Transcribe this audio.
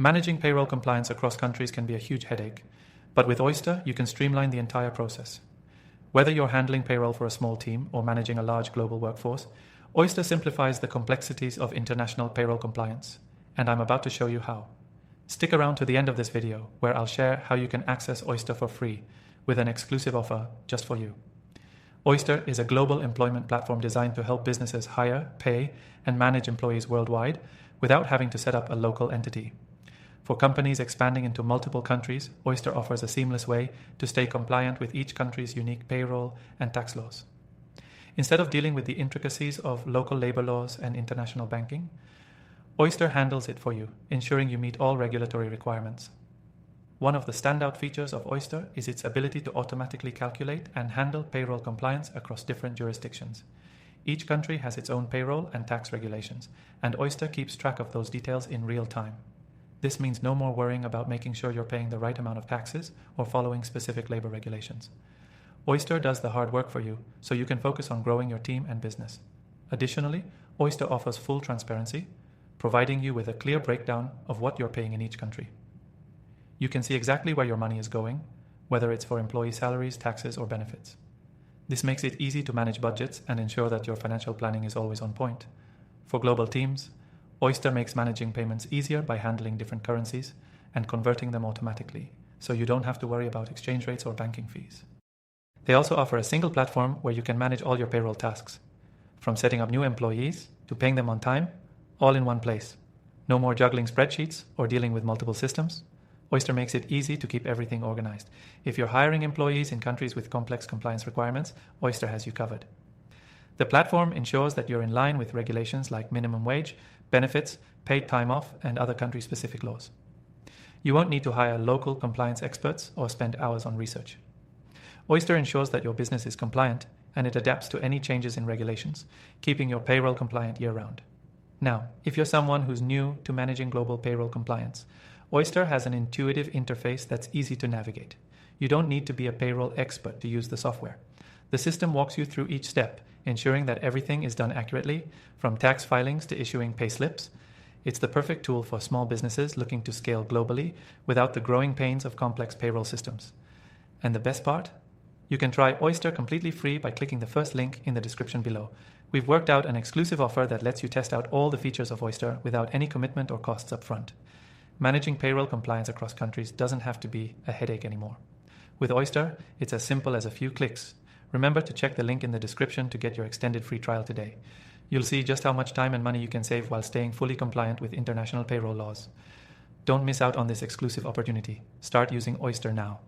Managing payroll compliance across countries can be a huge headache, but with Oyster, you can streamline the entire process. Whether you're handling payroll for a small team or managing a large global workforce, Oyster simplifies the complexities of international payroll compliance, and I'm about to show you how. Stick around to the end of this video, where I'll share how you can access Oyster for free with an exclusive offer just for you. Oyster is a global employment platform designed to help businesses hire, pay, and manage employees worldwide without having to set up a local entity. For companies expanding into multiple countries, Oyster offers a seamless way to stay compliant with each country's unique payroll and tax laws. Instead of dealing with the intricacies of local labor laws and international banking, Oyster handles it for you, ensuring you meet all regulatory requirements. One of the standout features of Oyster is its ability to automatically calculate and handle payroll compliance across different jurisdictions. Each country has its own payroll and tax regulations, and Oyster keeps track of those details in real time. This means no more worrying about making sure you're paying the right amount of taxes or following specific labor regulations. Oyster does the hard work for you, so you can focus on growing your team and business. Additionally, Oyster offers full transparency, providing you with a clear breakdown of what you're paying in each country. You can see exactly where your money is going, whether it's for employee salaries, taxes, or benefits. This makes it easy to manage budgets and ensure that your financial planning is always on point. For global teams, Oyster makes managing payments easier by handling different currencies and converting them automatically, so you don't have to worry about exchange rates or banking fees. They also offer a single platform where you can manage all your payroll tasks, from setting up new employees to paying them on time, all in one place. No more juggling spreadsheets or dealing with multiple systems. Oyster makes it easy to keep everything organized. If you're hiring employees in countries with complex compliance requirements, Oyster has you covered. The platform ensures that you're in line with regulations like minimum wage, benefits, paid time off, and other country-specific laws. You won't need to hire local compliance experts or spend hours on research. Oyster ensures that your business is compliant and it adapts to any changes in regulations, keeping your payroll compliant year-round. Now, if you're someone who's new to managing global payroll compliance, Oyster has an intuitive interface that's easy to navigate. You don't need to be a payroll expert to use the software. The system walks you through each step, ensuring that everything is done accurately, from tax filings to issuing pay slips. It's the perfect tool for small businesses looking to scale globally without the growing pains of complex payroll systems. And the best part? You can try Oyster completely free by clicking the first link in the description below. We've worked out an exclusive offer that lets you test out all the features of Oyster without any commitment or costs up front. Managing payroll compliance across countries doesn't have to be a headache anymore. With Oyster, it's as simple as a few clicks. Remember to check the link in the description to get your extended free trial today. You'll see just how much time and money you can save while staying fully compliant with international payroll laws. Don't miss out on this exclusive opportunity. Start using Oyster now.